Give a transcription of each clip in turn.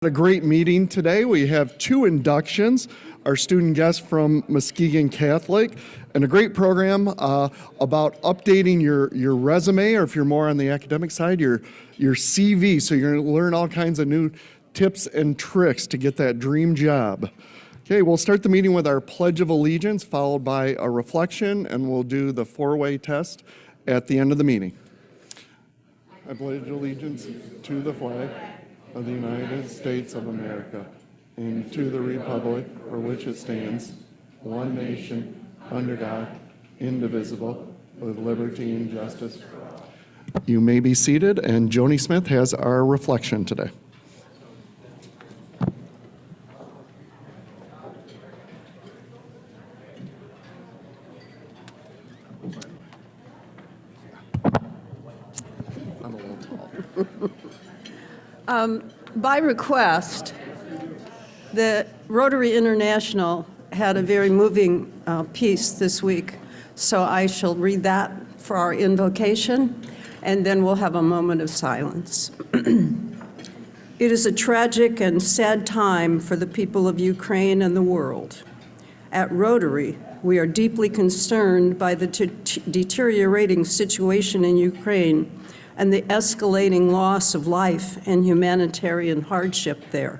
A great meeting today. We have two inductions, our student guests from Muskegon Catholic, and a great program about updating your resume, or if you're more on the academic side, your CV. So you're going to learn all kinds of new tips and tricks to get that dream job. Okay, we'll start the meeting with our Pledge of Allegiance, followed by a reflection, and we'll do the four-way test at the end of the meeting. I pledge allegiance to the flag of the United States of America and to the republic for which it stands, one nation, under God, indivisible, with liberty and justice. You may be seated, and Joni Smith has our reflection today. I'm a little tall. By request, the Rotary International had a very moving piece this week, so I shall read that for our invocation, and then we'll have a moment of silence. It is a tragic and sad time for the people of Ukraine and the world. At Rotary, we are deeply concerned by the deteriorating situation in Ukraine and the escalating loss of life and humanitarian hardship there.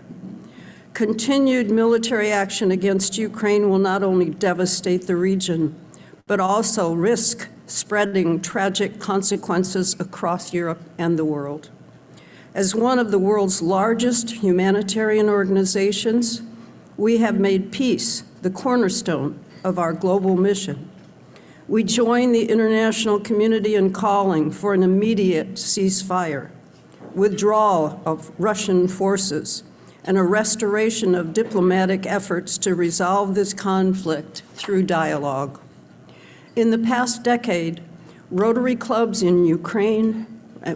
Continued military action against Ukraine will not only devastate the region, but also risk spreading tragic consequences across Europe and the world. As one of the world's largest humanitarian organizations, we have made peace the cornerstone of our global mission. We join the international community in calling for an immediate ceasefire, withdrawal of Russian forces, and a restoration of diplomatic efforts to resolve this conflict through dialogue. In the past decade, Rotary clubs in Ukraine,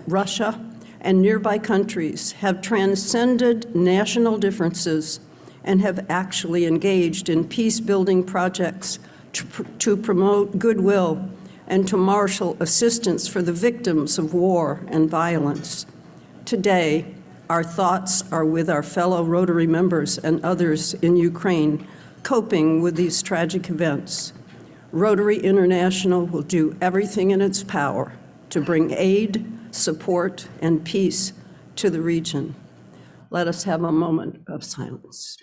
Russia, and nearby countries have transcended national differences and have actually engaged in peace-building projects to promote goodwill and to marshal assistance for the victims of war and violence. Today, our thoughts are with our fellow Rotary members and others in Ukraine coping with these tragic events. Rotary International will do everything in its power to bring aid, support, and peace to the region. Let us have a moment of silence.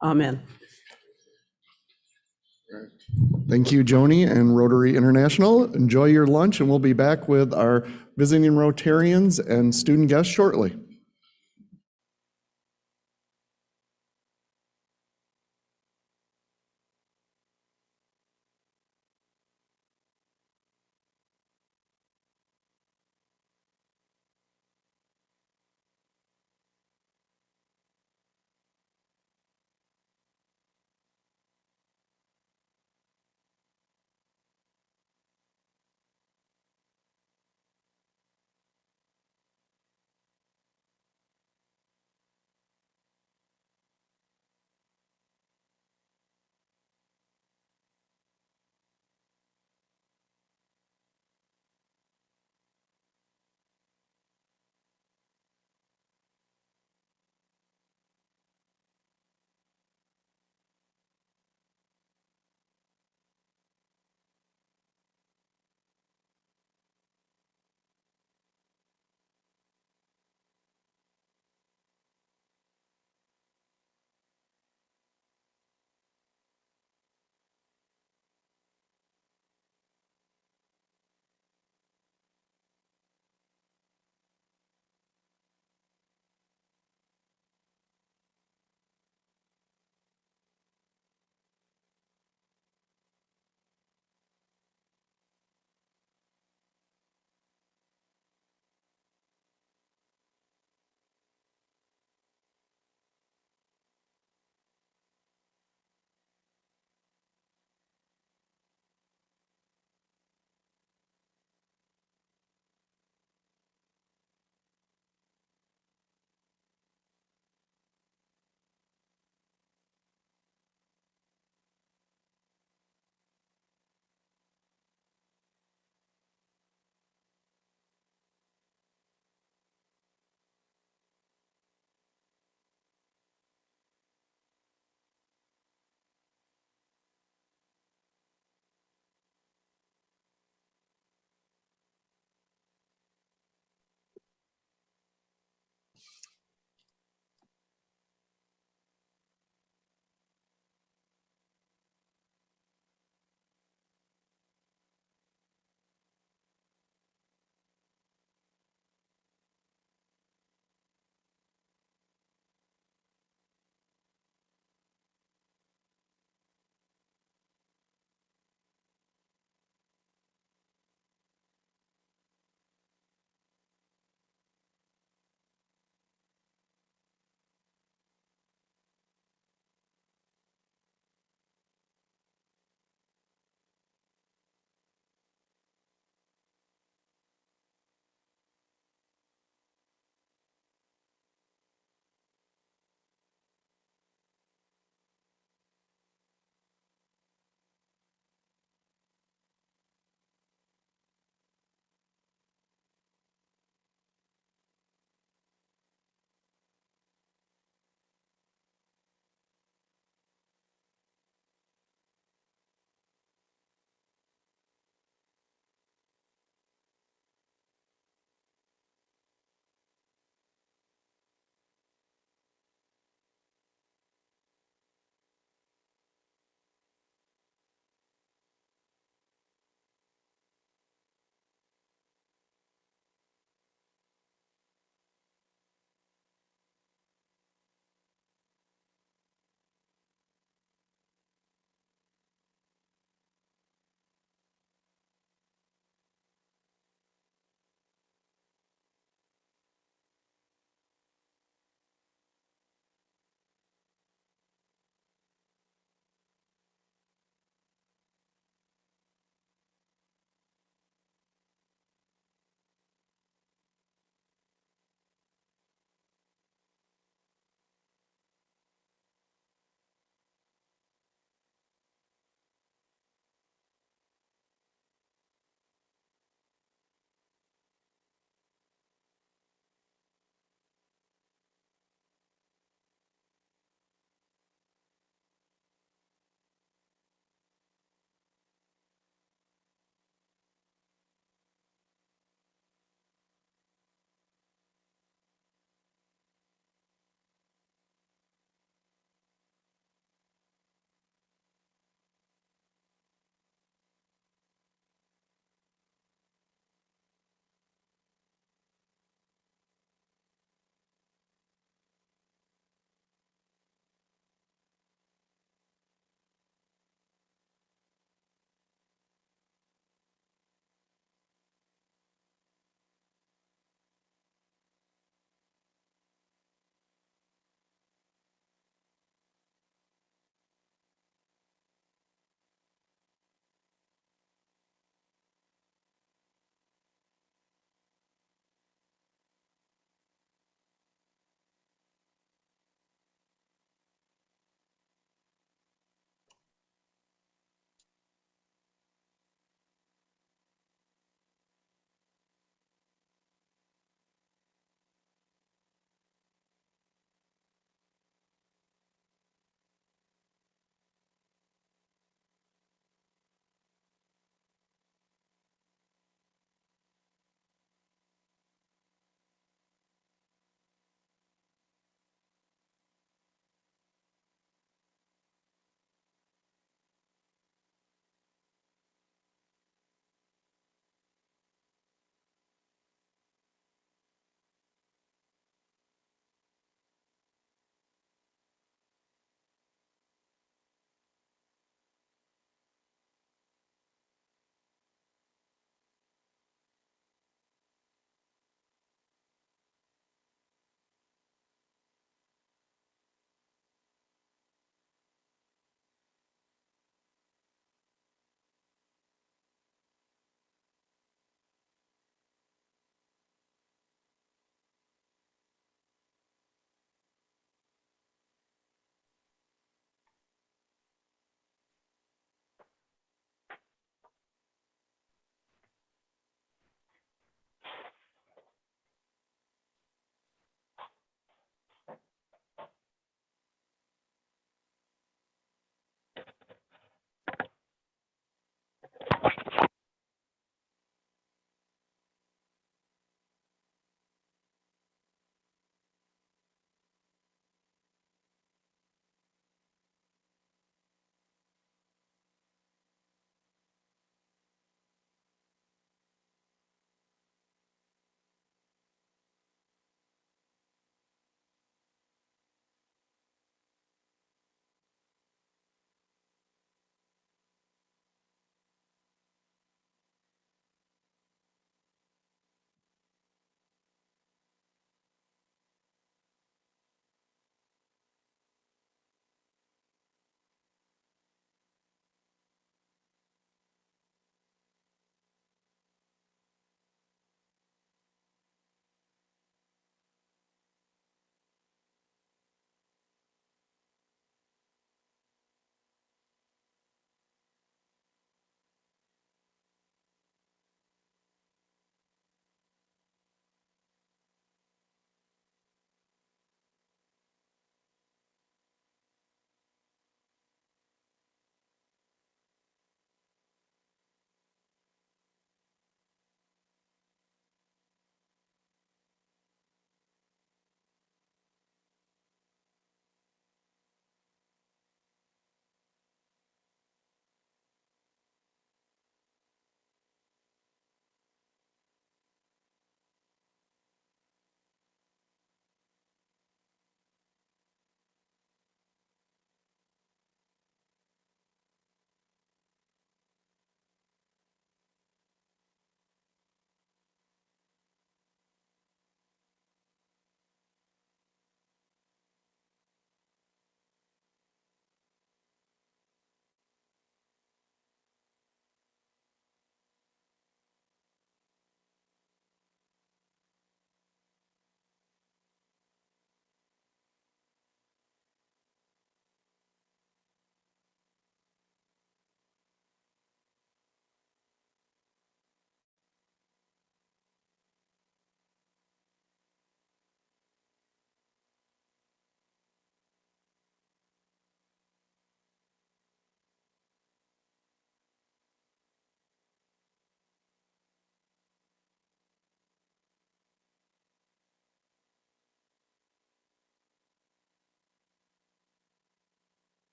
Amen. Thank you, Joni and Rotary International. Enjoy your lunch, and we'll be back with our visiting Rotarians and student guests shortly.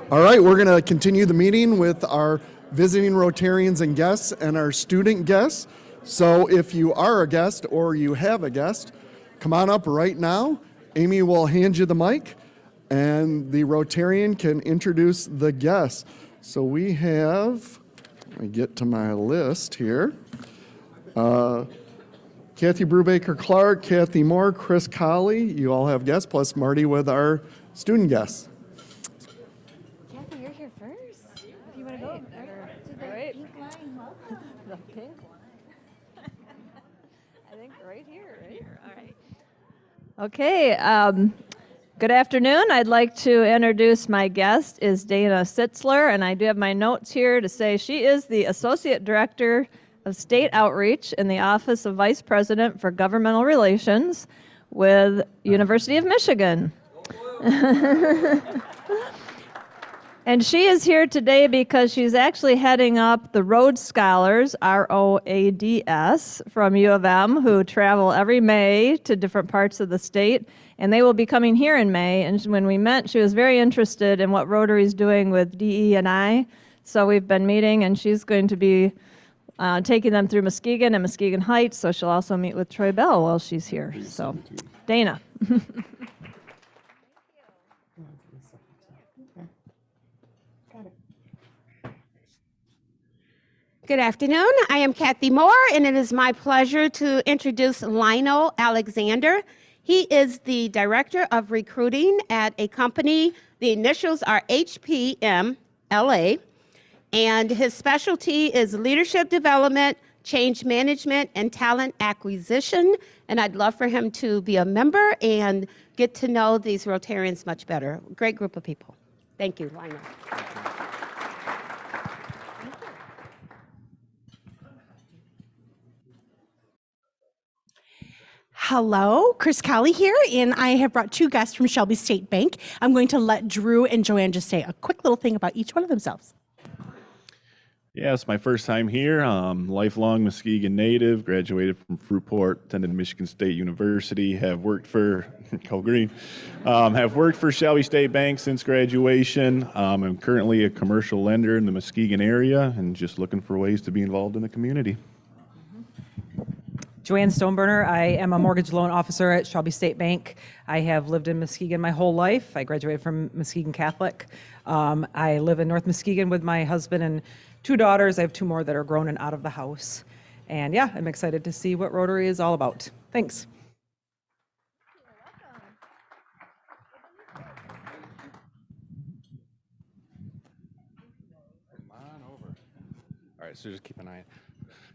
All right, we're going to continue the meeting with our visiting Rotarians and guests and our student guests. So if you are a guest or you have a guest, come on up right now. Amy will hand you the mic and the Rotarian can introduce the guests. So we have, let me get to my list here. Kathy Brubaker-Clark, Kathy Moore, Chris Colley, you all have guests, plus Marty with our student guests. Kathy, you're here first. If you want to go to the pink line, welcome. The pink one. I think right here, right? All right. Okay. Good afternoon. I'd like to introduce my guest is Dana Sitzler, and I do have my notes here to say she is the Associate Director of State Outreach in the Office of Vice President for Governmental Relations with University of Michigan. And she is here today because she's actually heading up the Rhodes Scholars, ROADS, from U of M, who travel every May to different parts of the state. And they will be coming here in May. And when we met, she was very interested in what Rotary is doing with DE&I. So we've been meeting, and she's going to be taking them through Muskegon and Muskegon Heights. So she'll also meet with Troy Bell while she's here. So, Dana. Good afternoon. I am Kathy Moore, and it is my pleasure to introduce Lionel Alexander. He is the Director of Recruiting at a company. The initials are HPM LA, and his specialty is leadership development, change management, and talent acquisition. And I'd love for him to be a member and get to know these Rotarians much better. Great group of people. Thank you, Lionel. Hello, Chris Colley here, and I have brought two guests from Shelby State Bank. I'm going to let Drew and Joanne just say a quick little thing about each one of themselves. Yeah, it's my first time here. Lifelong Muskegon native, graduated from Fruitport, attended Michigan State University, have worked for have worked for Shelby State Bank since graduation. I'm currently a commercial lender in the Muskegon area and just looking for ways to be involved in the community. Joanne Stoneburner. I am a mortgage loan officer at Shelby State Bank. I have lived in Muskegon my whole life. I graduated from Muskegon Catholic. I live in North Muskegon with my husband and two daughters. I have two more that are grown and out of the house. And yeah, I'm excited to see what Rotary is all about. Thanks. Come on over. All right, so just keep an eye.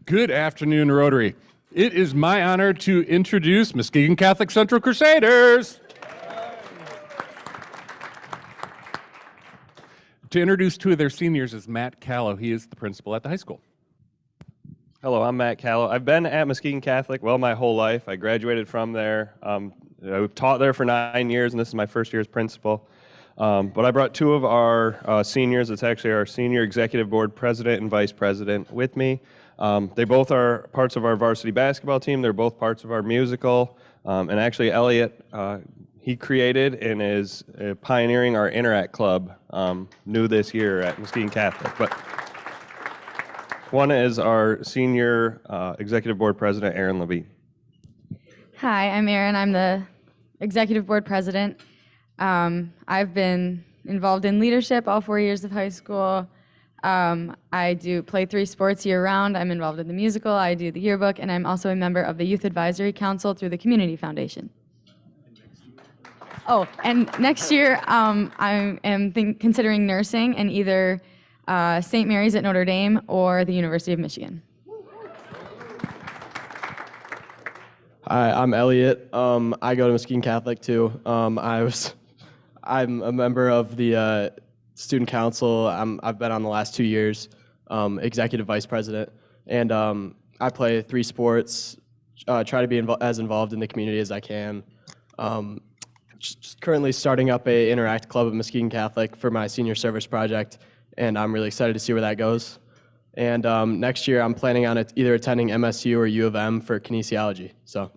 Good afternoon, Rotary. It is my honor to introduce Muskegon Catholic Central Crusaders. To introduce two of their seniors is Matt Callow. He is the principal at the high school. Hello, I'm Matt Callow. I've been at Muskegon Catholic, well, my whole life. I graduated from there. I've taught there for 9 years, and this is my first year as principal. But I brought two of our seniors. It's actually our senior executive board president and vice president with me. They both are parts of our varsity basketball team. They're both parts of our musical. And actually, Elliot, he created and is pioneering our Interact Club, new this year at Muskegon Catholic. But one is our senior executive board president, Aaron Levine. Hi, I'm Erin. I'm the executive board president. I've been involved in leadership all 4 years of high school. I do play 3 sports year-round. I'm involved in the musical. I do the yearbook, and I'm also a member of the Youth Advisory Council through the Community Foundation. Oh, and next year I am considering nursing in either St. Mary's at Notre Dame or the University of Michigan. Hi, I'm Elliot. I go to Muskegon Catholic too. I'm a member of the student council. I've been on the last 2 years, executive vice president, and I play 3 sports. Try to be as involved in the community as I can. Just currently starting up a Interact Club at Muskegon Catholic for my senior service project, and I'm really excited to see where that goes. And next year, I'm planning on either attending MSU or U of M for kinesiology. So.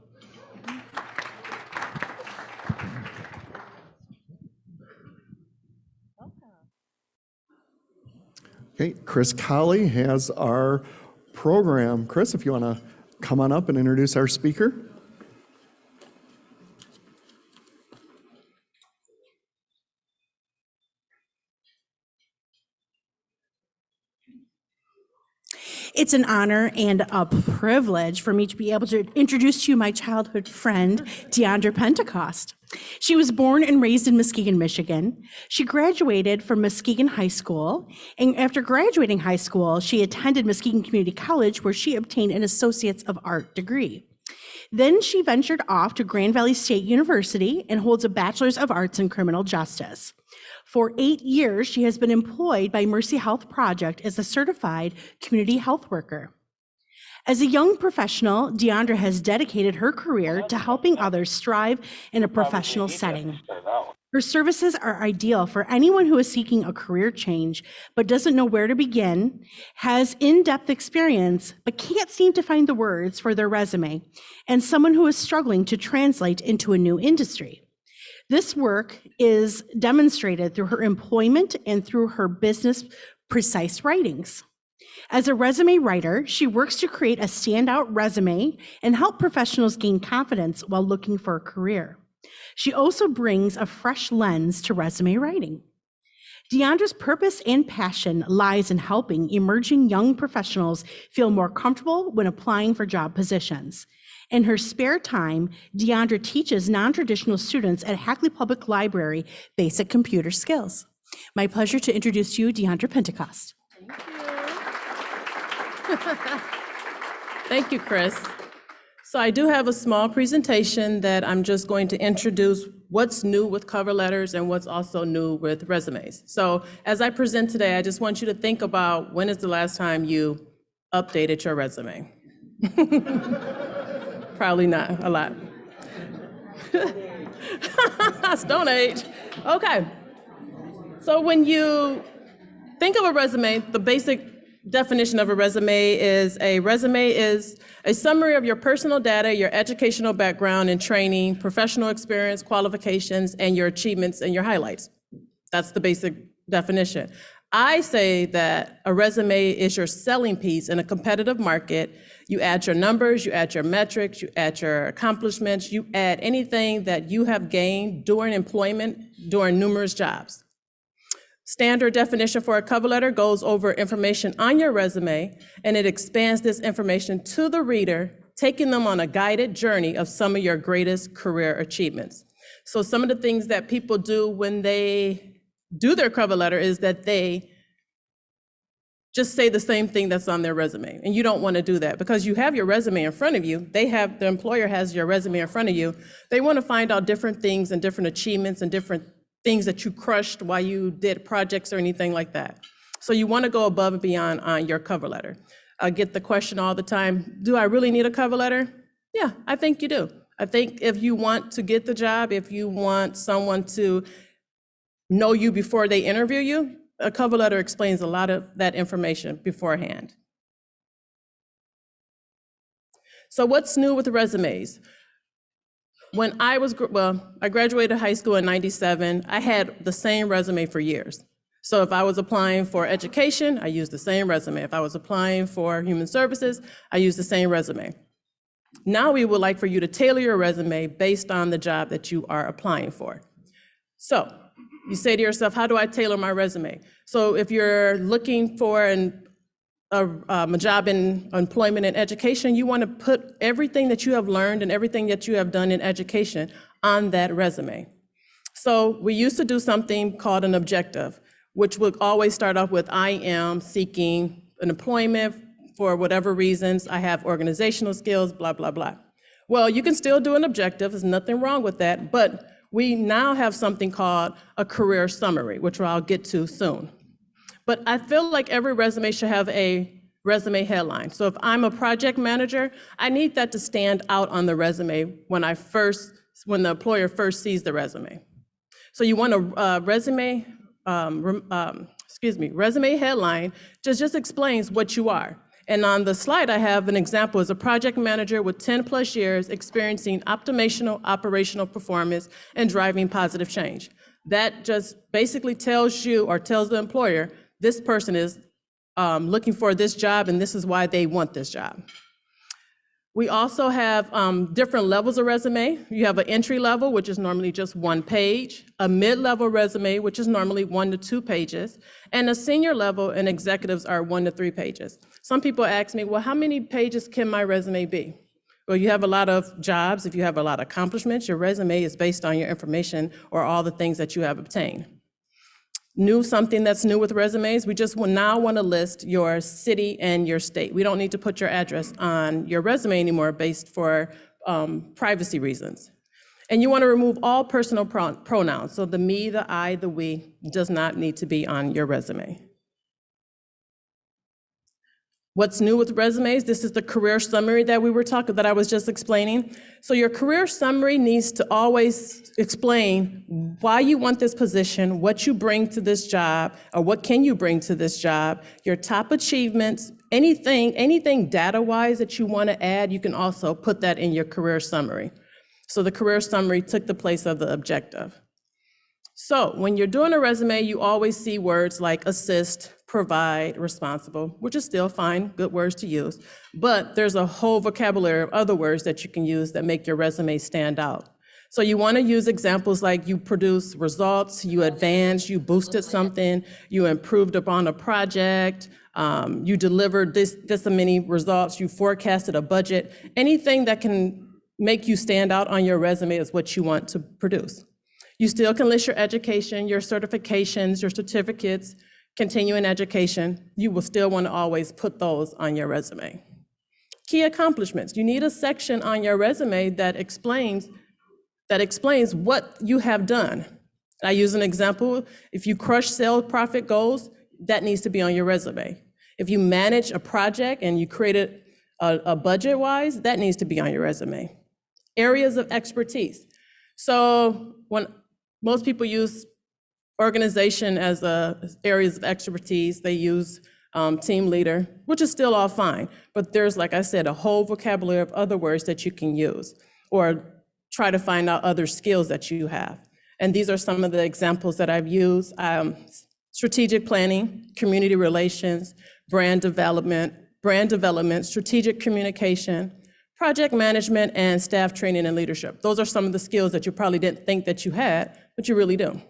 Okay, Chris Colley has our program. Chris, if you want to come on up and introduce our speaker. It's an honor and a privilege for me to be able to introduce to you my childhood friend, Deandra Pentecost. She was born and raised in Muskegon, Michigan. She graduated from Muskegon High School, and after graduating high school, she attended Muskegon Community College, where she obtained an Associates of Art degree. Then she ventured off to Grand Valley State University and holds a Bachelor's of Arts in Criminal Justice. For 8 years, she has been employed by Mercy Health Project as a certified community health worker. As a young professional, Deandra has dedicated her career to helping others strive in a professional setting. Her services are ideal for anyone who is seeking a career change but doesn't know where to begin, has in-depth experience but can't seem to find the words for their resume, and someone who is struggling to translate into a new industry. This work is demonstrated through her employment and through her business precise writings. As a resume writer, she works to create a standout resume and help professionals gain confidence while looking for a career. She also brings a fresh lens to resume writing. Deandra's purpose and passion lies in helping emerging young professionals feel more comfortable when applying for job positions. In her spare time, Deandra teaches non-traditional students at Hackley Public Library basic computer skills. My pleasure to introduce you, Deandra Pentecost. Thank you, Chris. So I do have a small presentation that I'm just going to introduce what's new with cover letters and what's also new with resumes. So as I present today, I just want you to think about when is the last time you updated your resume? Probably not a lot. Stone Age. Okay. So when you think of a resume, the basic definition of a resume is a summary of your personal data, your educational background and training, professional experience, qualifications, and your achievements and your highlights. That's the basic definition. I say that a resume is your selling piece in a competitive market. You add your numbers, you add your metrics, you add your accomplishments, you add anything that you have gained during employment, during numerous jobs. Standard definition for a cover letter goes over information on your resume, and it expands this information to the reader, taking them on a guided journey of some of your greatest career achievements. So some of the things that people do when they do their cover letter is that they just say the same thing that's on their resume. And you don't want to do that because you have your resume in front of you. The employer has your resume in front of you. They want to find out different things and different achievements and different things that you crushed while you did projects or anything like that. So you want to go above and beyond on your cover letter. I get the question all the time, do I really need a cover letter? Yeah, I think you do. I think if you want to get the job, if you want someone to know you before they interview you, a cover letter explains a lot of that information beforehand. So what's new with the resumes? When I graduated high school in '97, I had the same resume for years. So if I was applying for education, I used the same resume. If I was applying for human services, I used the same resume. Now we would like for you to tailor your resume based on the job that you are applying for. So you say to yourself, how do I tailor my resume? So if you're looking for a job in employment and education, you want to put everything that you have learned and everything that you have done in education on that resume. So we used to do something called an objective, which would always start off with, I am seeking an employment for whatever reasons, I have organizational skills, blah, blah, blah. Well, you can still do an objective, there's nothing wrong with that, but we now have something called a career summary, which I'll get to soon. But I feel like every resume should have a resume headline. So if I'm a project manager, I need that to stand out on the resume when the employer first sees the resume. So you want a resume headline just explains what you are. And on the slide, I have an example as a project manager with 10 plus years experiencing operational performance and driving positive change. That just basically tells you or tells the employer, this person is looking for this job and this is why they want this job. We also have different levels of resume. You have an entry level, which is normally just 1 page, a mid-level resume, which is normally 1 to 2 pages, and a senior level and executives are 1 to 3 pages. Some people ask me, well, how many pages can my resume be? Well, you have a lot of jobs. If you have a lot of accomplishments, your resume is based on your information or all the things that you have obtained. Something that's new with resumes, we just now want to list your city and your state. We don't need to put your address on your resume anymore based for privacy reasons. And you want to remove all personal pronouns. So the me, the I, the we does not need to be on your resume. What's new with resumes? This is the career summary that I was just explaining. So your career summary needs to always explain why you want this position, what you bring to this job, or what can you bring to this job, your top achievements, anything data-wise that you want to add, you can also put that in your career summary. So the career summary took the place of the objective. So when you're doing a resume, you always see words like assist, provide, responsible, which is still fine, good words to use. But there's a whole vocabulary of other words that you can use that make your resume stand out. So you want to use examples like you produce results, you advanced, you boosted something, you improved upon a project, you delivered this many results, you forecasted a budget. Anything that can make you stand out on your resume is what you want to produce. You still can list your education, your certifications, your certificates, continuing education. You will still want to always put those on your resume. Key accomplishments. You need a section on your resume that explains what you have done. I use an example. If you crush sales profit goals, that needs to be on your resume. If you manage a project and you created a budget-wise, that needs to be on your resume. Areas of expertise. So when most people use organization as areas of expertise, they use team leader, which is still all fine. But there's, like I said, a whole vocabulary of other words that you can use or try to find out other skills that you have. And these are some of the examples that I've used. Strategic planning, community relations, brand development, strategic communication, project management, and staff training and leadership. Those are some of the skills that you probably didn't think that you had, but you really do.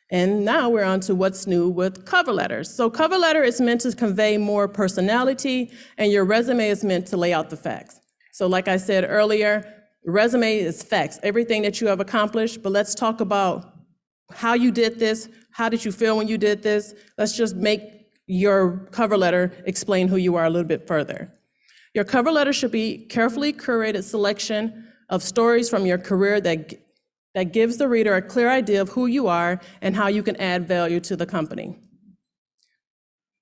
And now we're on to what's new with cover letters. So cover letter is meant to convey more personality, and your resume is meant to lay out the facts. So like I said earlier, resume is facts, everything that you have accomplished, but let's talk about how you did this, how did you feel when you did this? Let's just make your cover letter explain who you are a little bit further. Your cover letter should be carefully curated selection of stories from your career that gives the reader a clear idea of who you are and how you can add value to the company.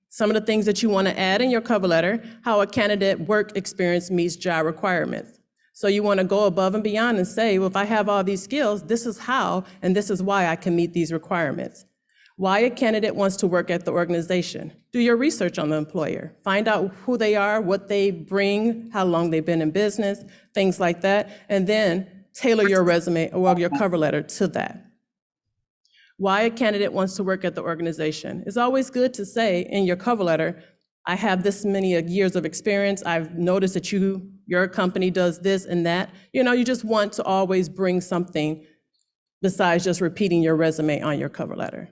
Some of the things that you want to add in your cover letter, how a candidate work experience meets job requirements. So you want to go above and beyond and say, well, if I have all these skills, this is how, and this is why I can meet these requirements. Why a candidate wants to work at the organization. Do your research on the employer. Find out who they are, what they bring, how long they've been in business, things like that, and then tailor your resume or your cover letter to that. Why a candidate wants to work at the organization. It's always good to say in your cover letter, I have this many years of experience. I've noticed that your company does this and that. You just want to always bring something besides just repeating your resume on your cover letter.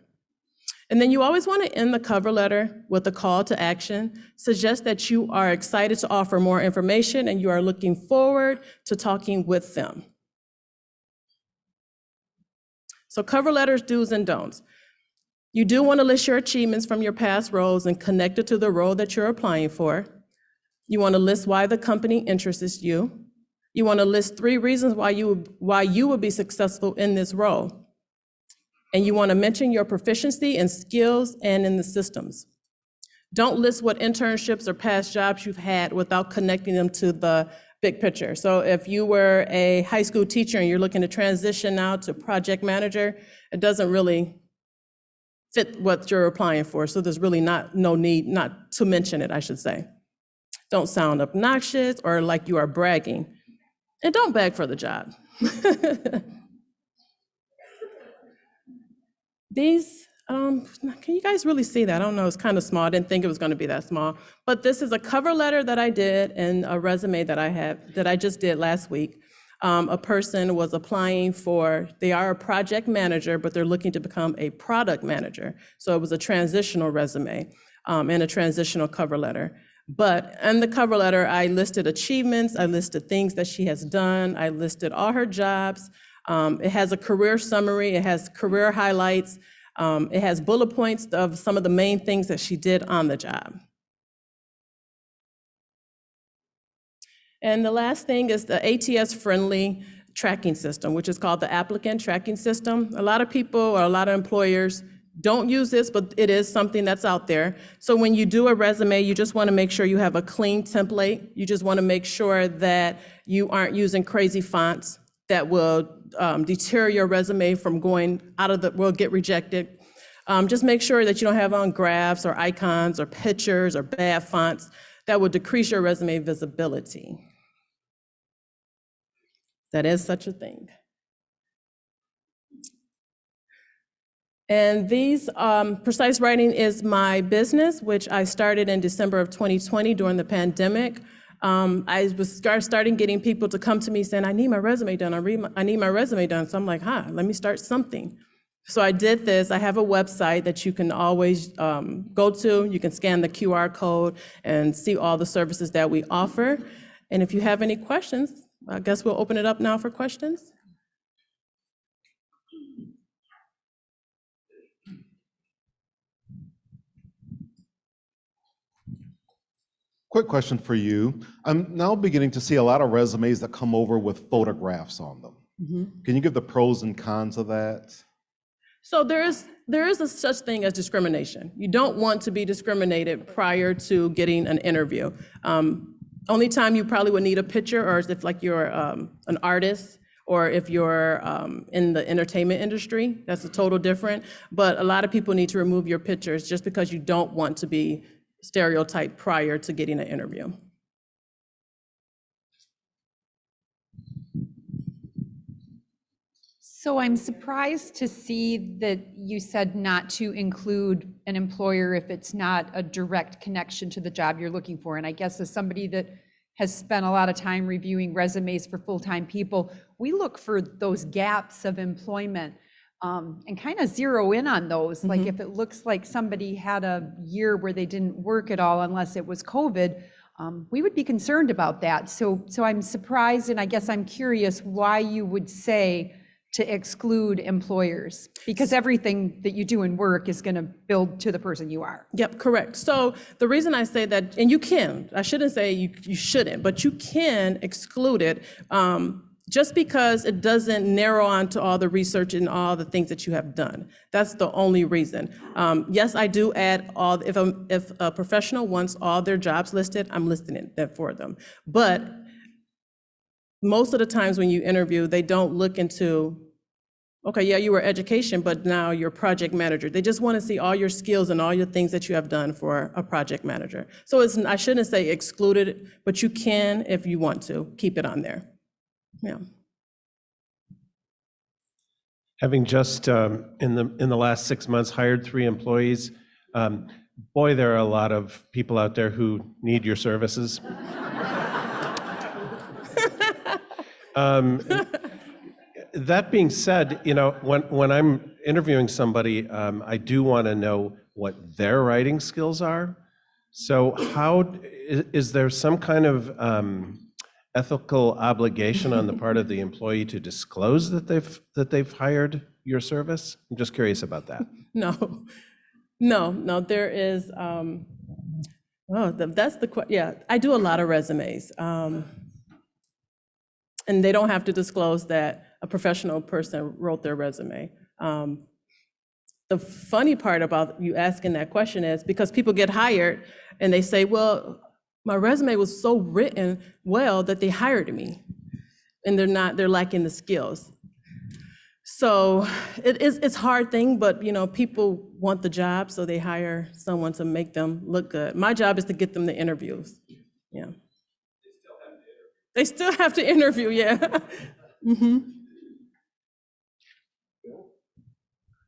And then you always want to end the cover letter with a call to action. Suggest that you are excited to offer more information and you are looking forward to talking with them. So cover letters, do's and don'ts. You do want to list your achievements from your past roles and connect it to the role that you're applying for. You want to list why the company interests you. You want to list 3 reasons why you would be successful in this role. And you want to mention your proficiency in skills and in the systems. Don't list what internships or past jobs you've had without connecting them to the big picture. So if you were a high school teacher and you're looking to transition now to project manager, it doesn't really fit what you're applying for. So there's really no need not to mention it, I should say. Don't sound obnoxious or like you are bragging. And don't beg for the job. These Can you guys really see that? I don't know, it's kind of small. I didn't think it was going to be that small. But this is a cover letter that I did and a resume that I just did last week. A person was applying for, they are a project manager, but they're looking to become a product manager. So it was a transitional resume and a transitional cover letter. But in the cover letter, I listed achievements, I listed things that she has done, I listed all her jobs. It has a career summary, it has career highlights, it has bullet points of some of the main things that she did on the job. And the last thing is the ATS-friendly tracking system, which is called the applicant tracking system. A lot of people or a lot of employers don't use this, but it is something that's out there. So when you do a resume, you just want to make sure you have a clean template. You just want to make sure that you aren't using crazy fonts that will deter your resume from going out of the, will get rejected. Just make sure that you don't have on graphs or icons or pictures or bad fonts that will decrease your resume visibility. That is such a thing. And these, Precise Writing is my business, which I started in December of 2020 during the pandemic. I was starting getting people to come to me saying, I need my resume done, I need my resume done. So I'm like, let me start something. So I did this. I have a website that you can always go to. You can scan the QR code and see all the services that we offer. And if you have any questions, I guess we'll open it up now for questions. Quick question for you. I'm now beginning to see a lot of resumes that come over with photographs on them. Can you give the pros and cons of that? So there is a such thing as discrimination. You don't want to be discriminated prior to getting an interview. Only time you probably would need a picture, or if like you're an artist, or if you're in the entertainment industry, that's a total different. But a lot of people need to remove your pictures just because you don't want to be stereotyped prior to getting an interview. So I'm surprised to see that you said not to include an employer if it's not a direct connection to the job you're looking for. And I guess as somebody that has spent a lot of time reviewing resumes for full-time people, we look for those gaps of employment and kind of zero in on those. Like if it looks like somebody had a year where they didn't work at all unless it was COVID, we would be concerned about that. So I'm surprised, and I guess I'm curious why you would say to exclude employers, because everything that you do in work is going to build to the person you are. Yep, correct. So the reason I say that, and you can, I shouldn't say you shouldn't, but you can exclude it just because it doesn't narrow on to all the research and all the things that you have done. That's the only reason. Yes, I do add all, if a professional wants all their jobs listed, I'm listing it for them. But most of the times when you interview, they don't look into, okay, yeah, you were education, but now you're project manager. They just want to see all your skills and all your things that you have done for a project manager. So I shouldn't say excluded, but you can, if you want to, keep it on there. Yeah. Having just in the last 6 months hired 3 employees, boy, there are a lot of people out there who need your services. That being said, you know, when I'm interviewing somebody, I do want to know what their writing skills are. So how is there some kind of ethical obligation on the part of the employee to disclose that they've hired your service? I'm just curious about that. No, there is, that's the, yeah, I do a lot of resumes. And they don't have to disclose that a professional person wrote their resume. The funny part about you asking that question is because people get hired and they say, well, my resume was so written well that they hired me. And they're lacking the skills. So it's a hard thing, but you know, people want the job, so they hire someone to make them look good. My job is to get them the interviews. Yeah. They still have to interview, yeah.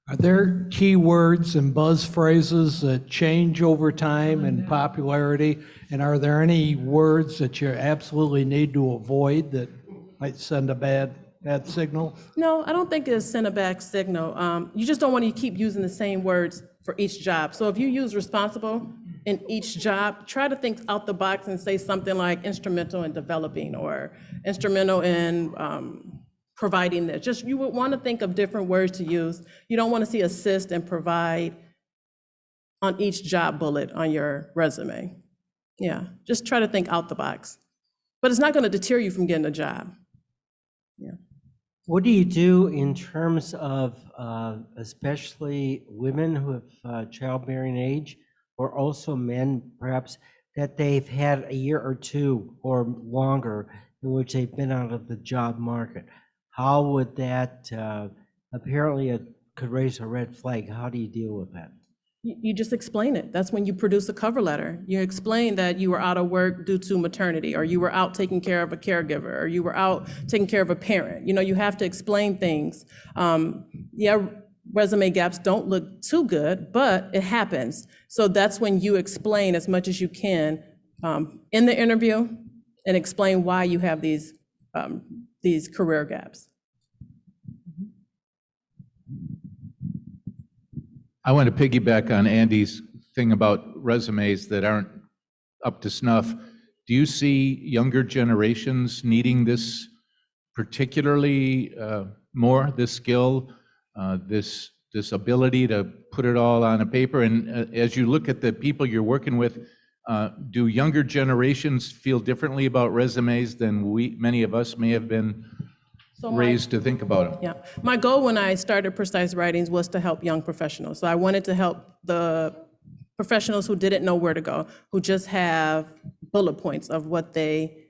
Are there keywords and buzz phrases that change over time in popularity? And are there any words that you absolutely need to avoid that might send a bad signal? No, I don't think it's send a back signal. You just don't want to keep using the same words for each job. So if you use responsible in each job, try to think out the box and say something like instrumental in developing or instrumental in providing this. Just, you would want to think of different words to use. You don't want to see assist and provide on each job bullet on your resume. Yeah, just try to think out the box. But it's not going to deter you from getting a job. Yeah. What do you do in terms of especially women who have childbearing age, or also men perhaps that they've had a year or two or longer in which they've been out of the job market? How would that, apparently it could raise a red flag. How do you deal with that? You just explain it. That's when you produce a cover letter. You explain that you were out of work due to maternity, or you were out taking care of a caregiver, or you were out taking care of a parent. You know, you have to explain things. Yeah, resume gaps don't look too good, but it happens. So that's when you explain as much as you can in the interview and explain why you have these career gaps. I want to piggyback on Andy's thing about resumes that aren't up to snuff. Do you see younger generations needing this particularly more, this skill, this ability to put it all on a paper? And as you look at the people you're working with, do younger generations feel differently about resumes than many of us may have been raised to think about them? Yeah, my goal when I started Precise Writings was to help young professionals. So I wanted to help the professionals who didn't know where to go, who just have bullet points of what they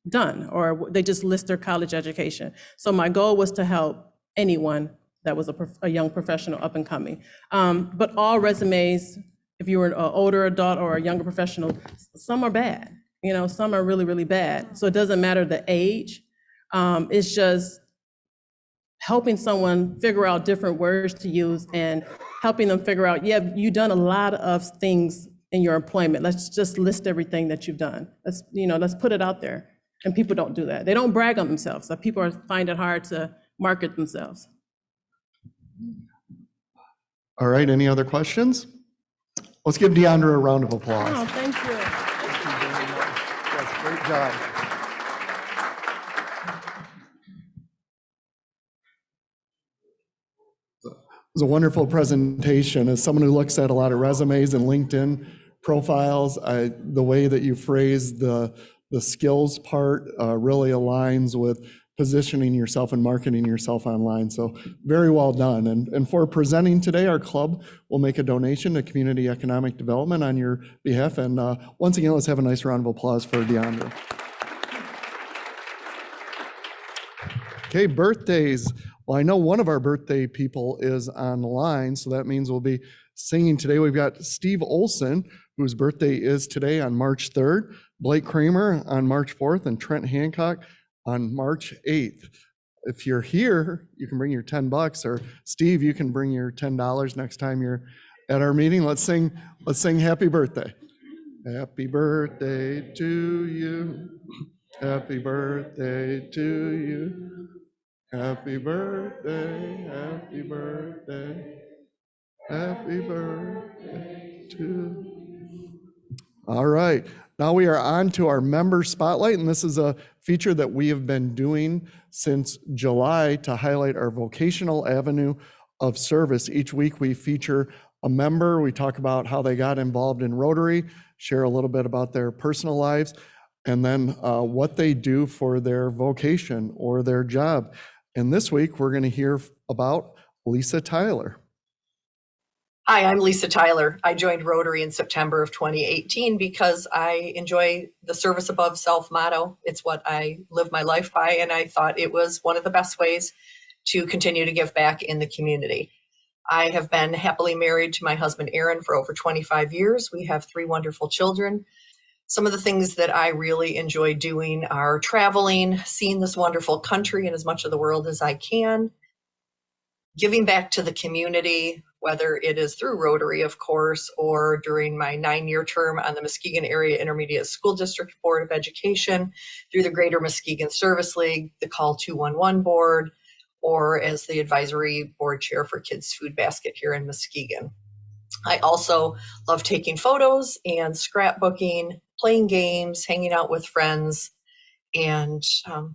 done, or they just list their college education. So my goal was to help anyone that was a young professional up and coming. But all resumes, if you were an older adult or a younger professional, some are bad. You know, some are really, really bad. So it doesn't matter the age. It's just helping someone figure out different words to use and helping them figure out, yeah, you've done a lot of things in your employment. Let's just list everything that you've done. Let's put it out there. And people don't do that. They don't brag on themselves. So people find it hard to market themselves. All right, any other questions? Let's give Deandra a round of applause. Oh, thank you. Yes, great job. It was a wonderful presentation. As someone who looks at a lot of resumes and LinkedIn profiles, the way that you phrase the skills part really aligns with positioning yourself and marketing yourself online. So very well done. And for presenting today, our club will make a donation to community economic development on your behalf. And once again, let's have a nice round of applause for Deandra. Okay, birthdays. Well, I know one of our birthday people is on the line, so that means we'll be singing today. We've got Steve Olson, whose birthday is today on March 3rd, Blake Kramer on March 4th, and Trent Hancock on March 8th. If you're here, you can bring your $10, or Steve, you can bring your $10 next time you're at our meeting. Let's sing happy birthday. Happy birthday to you. Happy birthday to you. Happy birthday, happy birthday, happy birthday to you. All right, now we are on to our member spotlight, and this is a feature that we have been doing since July to highlight our vocational avenue of service. Each week we feature a member, we talk about how they got involved in Rotary, share a little bit about their personal lives, and then what they do for their vocation or their job. And this week, we're going to hear about Lisa Tyler. Hi, I'm Lisa Tyler. I joined Rotary in September of 2018 because I enjoy the service above self motto. It's what I live my life by, and I thought it was one of the best ways to continue to give back in the community. I have been happily married to my husband, Aaron, for over 25 years. We have 3 wonderful children. Some of the things that I really enjoy doing are traveling, seeing this wonderful country and as much of the world as I can, giving back to the community, whether it is through Rotary, of course, or during my 9-year term on the Muskegon Area Intermediate School District Board of Education, through the Greater Muskegon Service League, the Call 211 Board, or as the advisory board chair for Kids Food Basket here in Muskegon. I also love taking photos and scrapbooking, playing games, hanging out with friends, and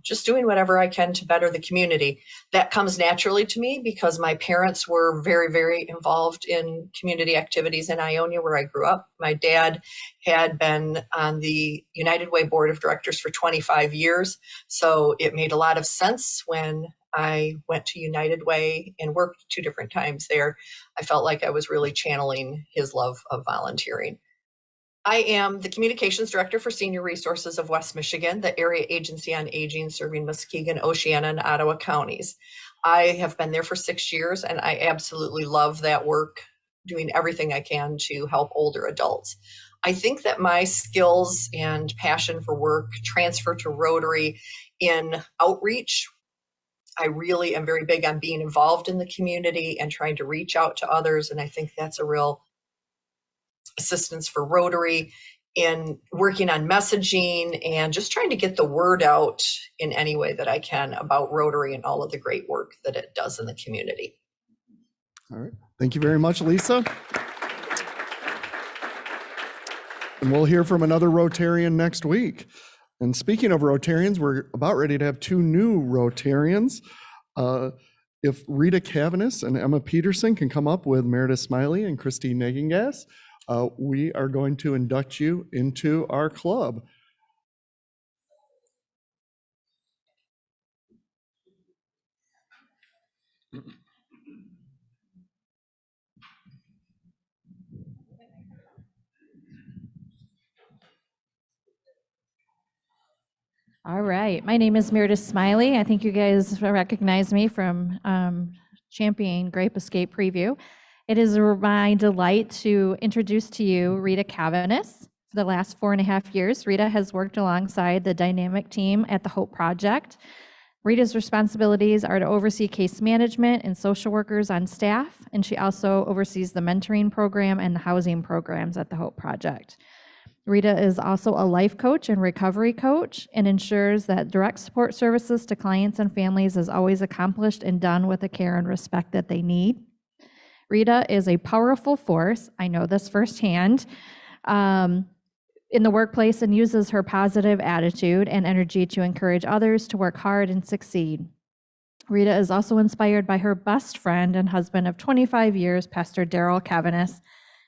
just doing whatever I can to better the community. That comes naturally to me because my parents were very, very involved in community activities in Ionia, where I grew up. My dad had been on the United Way Board of Directors for 25 years, so it made a lot of sense when I went to United Way and worked 2 different times there. I felt like I was really channeling his love of volunteering. I am the Communications Director for Senior Resources of West Michigan, the area agency on aging serving Muskegon, Oceana, and Ottawa counties. I have been there for 6 years, and I absolutely love that work, doing everything I can to help older adults. I think that my skills and passion for work transfer to Rotary in outreach. I really am very big on being involved in the community and trying to reach out to others, and I think that's a real assistance for Rotary in working on messaging and just trying to get the word out in any way that I can about Rotary and all of the great work that it does in the community. All right. Thank you very much, Lisa. And we'll hear from another Rotarian next week. And speaking of Rotarians, we're about ready to have 2 new Rotarians. If Rita Cavanis and Emma Peterson can come up with Meredith Smiley and Christine Nagengas, we are going to induct you into our club. All right. My name is Meredith Smiley. I think you guys recognize me from championing Grape Escape Preview. It is my delight to introduce to you Rita Cavanis. For the last 4.5 years, Rita has worked alongside the dynamic team at the Hope Project. Rita's responsibilities are to oversee case management and social workers on staff, and she also oversees the mentoring program and the housing programs at the Hope Project. Rita is also a life coach and recovery coach and ensures that direct support services to clients and families is always accomplished and done with the care and respect that they need. Rita is a powerful force, I know this firsthand, in the workplace and uses her positive attitude and energy to encourage others to work hard and succeed. Rita is also inspired by her best friend and husband of 25 years, Pastor Daryl Cavanis,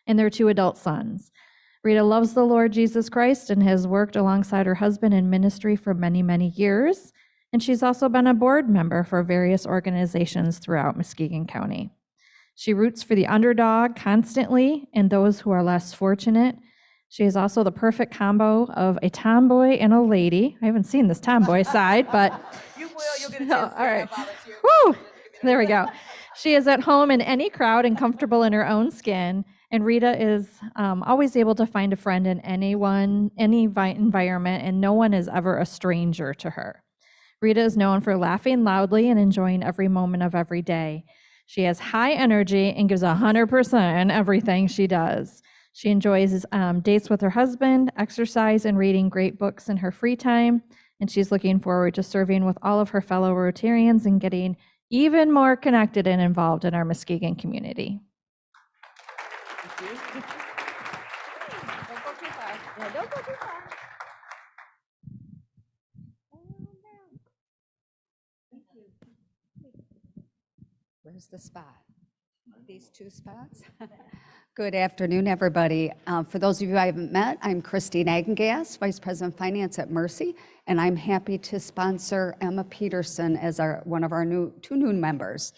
and their 2 adult sons. Rita loves the Lord Jesus Christ and has worked alongside her husband in ministry for many, many years. And she's also been a board member for various organizations throughout Muskegon County. She roots for the underdog constantly and those who are less fortunate. She is also the perfect combo of a tomboy and a lady. I haven't seen this tomboy side, but You will. You'll get a chance all right. Woo! There we go. She is at home in any crowd and comfortable in her own skin. And Rita is always able to find a friend in any environment, and no one is ever a stranger to her. Rita is known for laughing loudly and enjoying every moment of every day. She has high energy and gives 100% in everything she does. She enjoys dates with her husband, exercise, and reading great books in her free time. And she's looking forward to serving with all of her fellow Rotarians and getting even more connected and involved in our Muskegon community. Where's the spot? These 2 spots? Good afternoon, everybody. For those of you I haven't met, I'm Christine Agengas, Vice President of Finance at Mercy, and I'm happy to sponsor Emma Peterson as one of our 2 new members.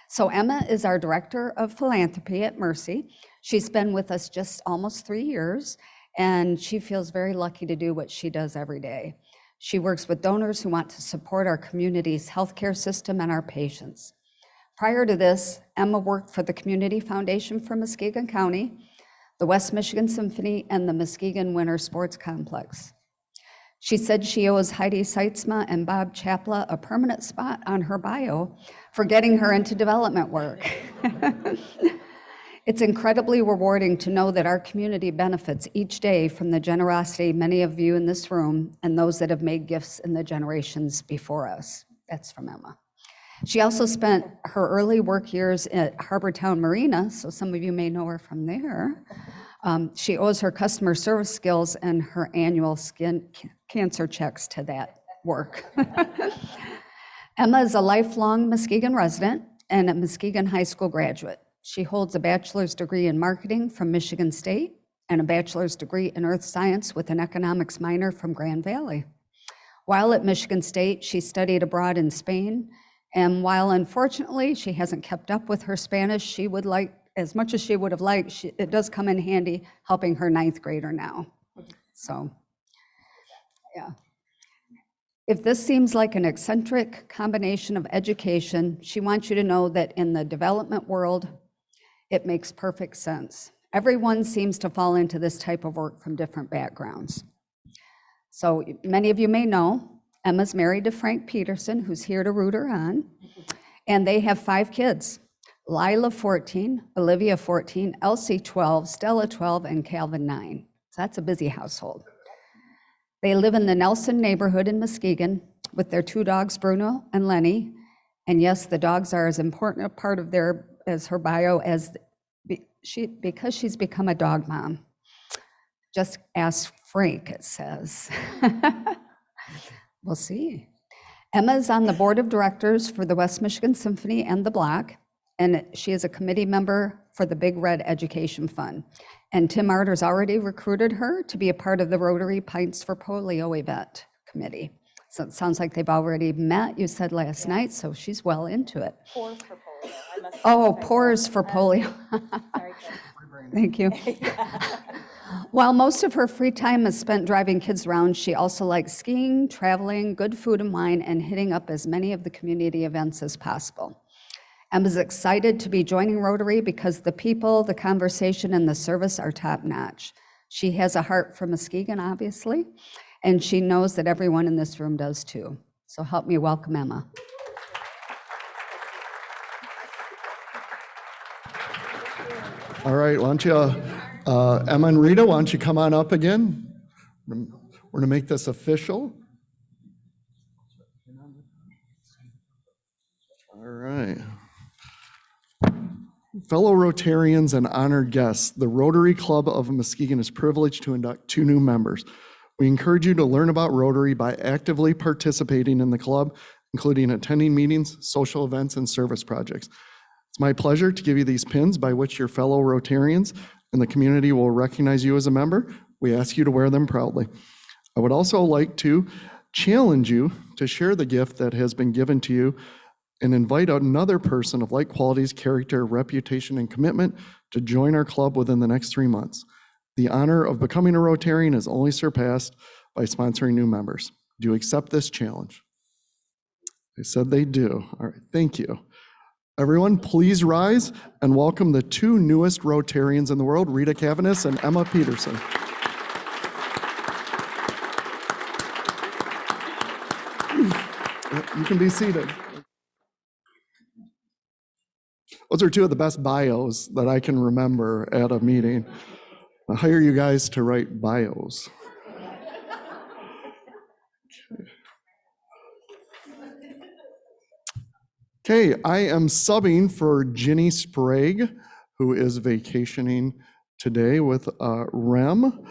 So Emma is our Director of Philanthropy at Mercy. She's been with us just almost 3 years, and she feels very lucky to do what she does every day. She works with donors who want to support our community's healthcare system and our patients. Prior to this, Emma worked for the Community Foundation for Muskegon County, the West Michigan Symphony, and the Muskegon Winter Sports Complex. She said she owes Heidi Seitzma and Bob Chapla a permanent spot on her bio for getting her into development work. It's incredibly rewarding to know that our community benefits each day from the generosity of many of you in this room and those that have made gifts in the generations before us. That's from Emma. She also spent her early work years at Harbortown Marina, so some of you may know her from there. She owes her customer service skills and her annual skin cancer checks to that work. Emma is a lifelong Muskegon resident and a Muskegon High School graduate. She holds a bachelor's degree in marketing from Michigan State and a bachelor's degree in earth science with an economics minor from Grand Valley. While at Michigan State, she studied abroad in Spain, and while unfortunately she hasn't kept up with her Spanish, she would like, as much as she would have liked, it does come in handy helping her 9th grader now. So, yeah. If this seems like an eccentric combination of education, she wants you to know that in the development world, it makes perfect sense. Everyone seems to fall into this type of work from different backgrounds. So many of you may know, Emma's married to Frank Peterson, who's here to root her on, and they have 5 kids. Lila 14, Olivia 14, Elsie 12, Stella 12, and Calvin 9. So that's a busy household. They live in the Nelson neighborhood in Muskegon with their 2 dogs, Bruno and Lenny. And yes, the dogs are as important a part of as her bio as because she's become a dog mom. Just ask Frank, it says. We'll see. Emma is on the board of directors for the West Michigan Symphony and the Block, and she is a committee member for the Big Red Education Fund. And Tim Arter's already recruited her to be a part of the Rotary Pints for Polio event committee. So it sounds like they've already met, you said last night, so she's well into it. Pores for polio. Oh, pores for polio. Sorry, Thank you. While most of her free time is spent driving kids around, she also likes skiing, traveling, good food and wine, and hitting up as many of the community events as possible. Emma's excited to be joining Rotary because the people, the conversation, and the service are top-notch. She has a heart for Muskegon, obviously, and she knows that everyone in this room does too. So help me welcome Emma. All right, why don't you, Emma and Rita, why don't you come on up again? We're going to make this official. All right. Fellow Rotarians and honored guests, the Rotary Club of Muskegon is privileged to induct 2 new members. We encourage you to learn about Rotary by actively participating in the club, including attending meetings, social events, and service projects. It's my pleasure to give you these pins by which your fellow Rotarians and the community will recognize you as a member. We ask you to wear them proudly. I would also like to challenge you to share the gift that has been given to you and invite another person of like qualities, character, reputation, and commitment to join our club within the next 3 months. The honor of becoming a Rotarian is only surpassed by sponsoring new members. Do you accept this challenge? They said they do. All right, thank you. Everyone, please rise and welcome the 2 newest Rotarians in the world, Rita Cavanis and Emma Peterson. You can be seated. Those are 2 of the best bios that I can remember at a meeting. I hire you guys to write bios. Okay, I am subbing for Ginny Sprague, who is vacationing today with Rem.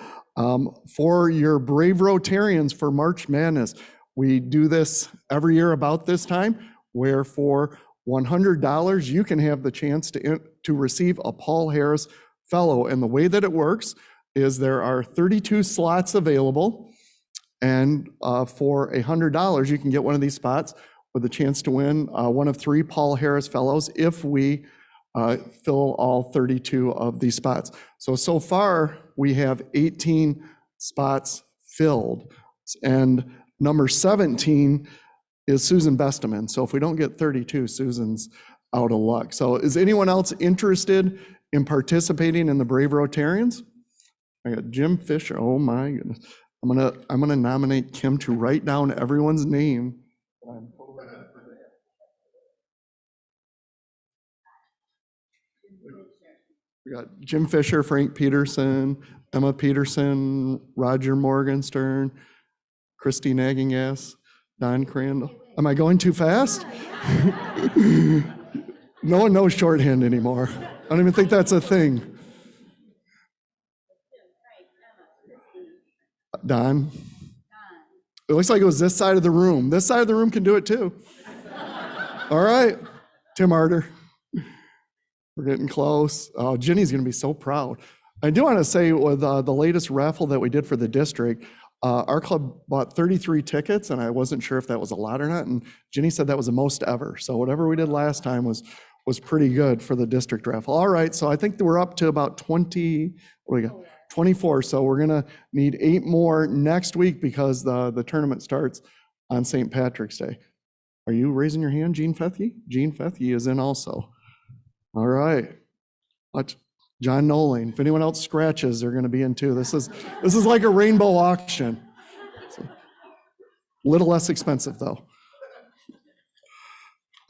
For your brave Rotarians for March Madness, we do this every year about this time, where for $100, you can have the chance to receive a Paul Harris Fellow. And the way that it works is there are 32 slots available, and for $100, you can get one of these spots with a chance to win one of 3 Paul Harris Fellows if we fill all 32 of these spots. So far, we have 18 spots filled, and number 17 is Susan Besteman. So if we don't get 32, Susan's out of luck. So is anyone else interested in participating in the Brave Rotarians? I got Jim Fisher, oh my goodness. I'm gonna nominate Kim to write down everyone's name. We got Jim Fisher, Frank Peterson, Emma Peterson, Roger Morgenstern, Christine Agingas, Don Crandall. Am I going too fast? No one knows shorthand anymore. I don't even think that's a thing. Don? It looks like it was this side of the room. This side of the room can do it too. All right, Tim Arter. We're getting close. Oh, Ginny's gonna be so proud. I do wanna say with the latest raffle that we did for the district, our club bought 33 tickets, and I wasn't sure if that was a lot or not, and Ginny said that was the most ever. So whatever we did last time was pretty good for the district raffle. All right, so I think we're up to about 20, what do we got? 24, so we're gonna need 8 more next week because the tournament starts on St. Patrick's Day. Are you raising your hand, Jean Fethie? Jean Fethie is in also. All right. Watch John Nolan. If anyone else scratches, they're going to be in too. This is like a rainbow auction. So, little less expensive though.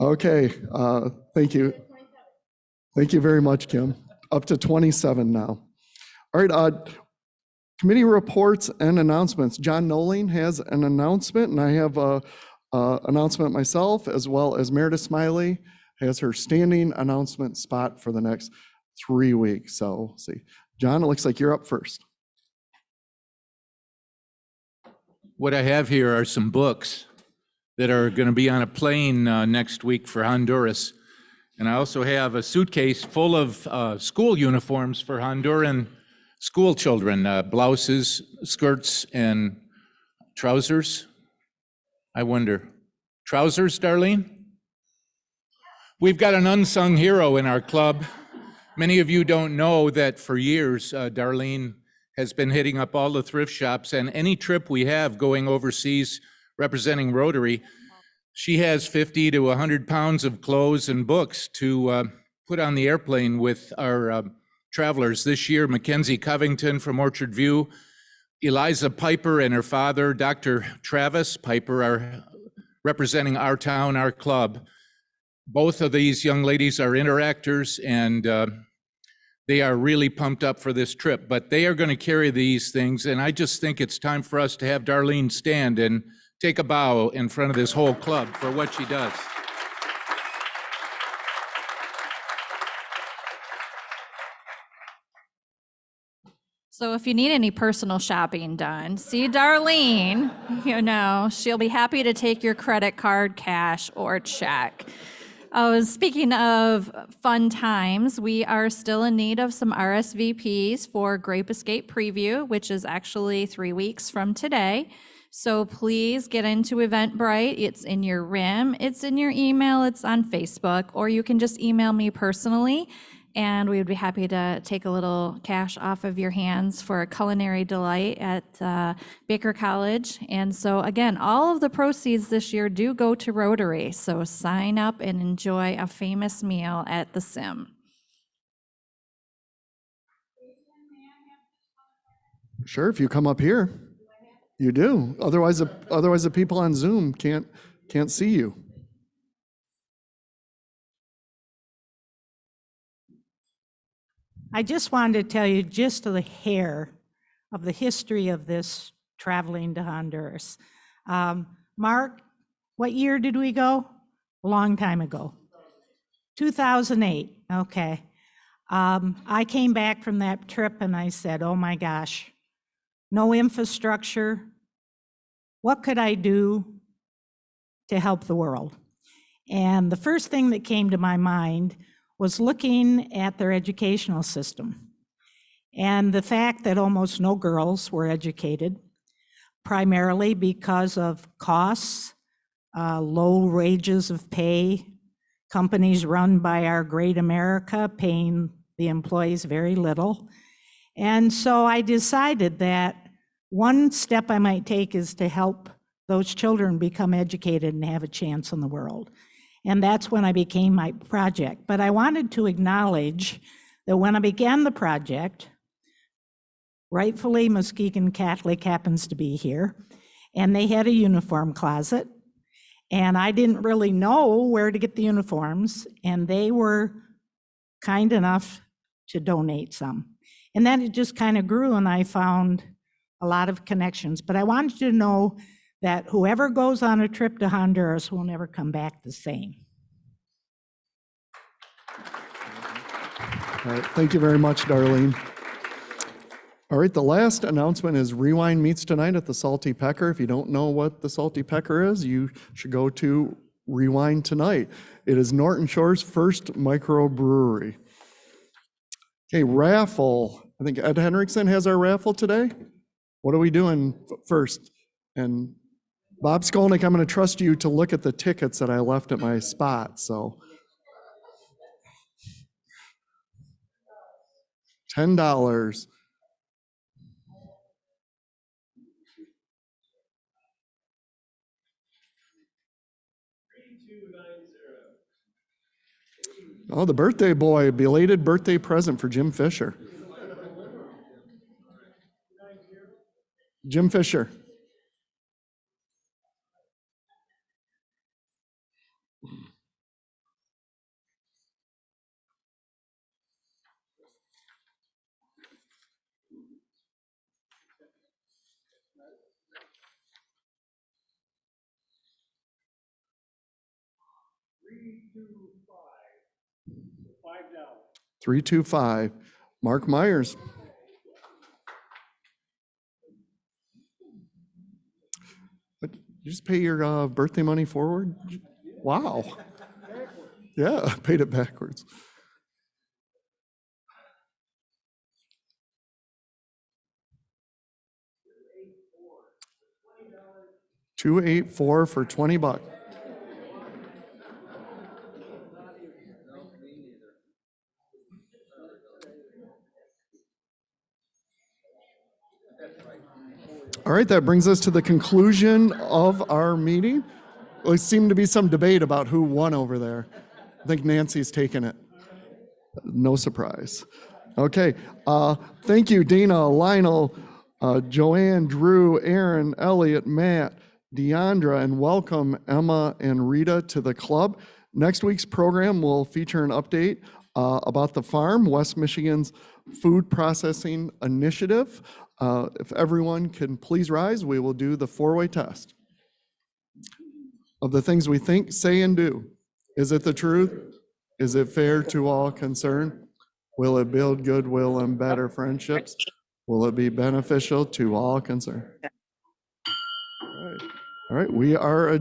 Okay. Thank you. Thank you very much, Kim. Up to 27 now. All right. Committee reports and announcements. John Nolan has an announcement, and I have an announcement myself, as well as Meredith Smiley has her standing announcement spot for the next 3 weeks. So let's see. John, it looks like you're up first. What I have here are some books that are going to be on a plane next week for Honduras. And I also have a suitcase full of school uniforms for Honduran school children, blouses, skirts, and trousers. I wonder, trousers, Darlene? We've got an unsung hero in our club. Many of you don't know that for years, Darlene has been hitting up all the thrift shops, and any trip we have going overseas representing Rotary, she has 50 to 100 pounds of clothes and books to put on the airplane with our travelers. This year, Mackenzie Covington from Orchard View, Eliza Piper and her father, Dr. Travis Piper, are representing our town, our club. Both of these young ladies are interactors, and they are really pumped up for this trip, but they are going to carry these things, and I just think it's time for us to have Darlene stand and take a bow in front of this whole club for what she does. So if you need any personal shopping done, see Darlene. You know, she'll be happy to take your credit card, cash, or check. Speaking of fun times, we are still in need of some RSVPs for Grape Escape Preview, which is actually 3 weeks from today. So please get into Eventbrite. It's in your RIM, it's in your email, it's on Facebook, or you can just email me personally, and we would be happy to take a little cash off of your hands for a culinary delight at Baker College. And so again, all of the proceeds this year do go to Rotary. So sign up and enjoy a famous meal at the Sim. Sure, if you come up here, you do. Otherwise the people on Zoom can't see you. I just wanted to tell you just a hair of the history of this traveling to Honduras. Mark, what year did we go? A long time ago. 2008, okay. I came back from that trip and I said, oh my gosh, no infrastructure. What could I do to help the world? And the first thing that came to my mind was looking at their educational system and the fact that almost no girls were educated, primarily because of costs, low wages of pay, companies run by our great America paying the employees very little. And so I decided that one step I might take is to help those children become educated and have a chance in the world. And that's when I began my project. But I wanted to acknowledge that when I began the project, Rightfully, Muskegon Catholic happens to be here, and they had a uniform closet, and I didn't really know where to get the uniforms, and they were kind enough to donate some. And then it just kind of grew, and I found a lot of connections. But I wanted you to know that whoever goes on a trip to Honduras will never come back the same. All right, thank you very much, Darlene. All right, the last announcement is Rewind meets tonight at the Salty Pecker. If you don't know what the Salty Pecker is, you should go to Rewind tonight. It is Norton Shore's first microbrewery. Okay, raffle. I think Ed Henriksen has our raffle today. What are we doing first? And Bob Skolnick, I'm going to trust you to look at the tickets that I left at my spot. So $10. Oh, the birthday boy, belated birthday present for Jim Fisher. Jim Fisher. $325. Mark Myers. But you just pay your birthday money forward? Wow. Yeah, paid it backwards. $284 for $20. All right, that brings us to the conclusion of our meeting. There seemed to be some debate about who won over there. I think Nancy's taken it. No surprise. Okay, thank you, Dina, Lionel, Joanne, Drew, Aaron, Elliot, Matt, Deandra, and welcome Emma and Rita to the club. Next week's program will feature an update about the farm, West Michigan's food processing initiative. If everyone can please rise, we will do the four-way test. Of the things we think, say, and do, is it the truth? Is it fair to all concerned? Will it build goodwill and better friendships? Will it be beneficial to all concerned? All right, we are adjourned.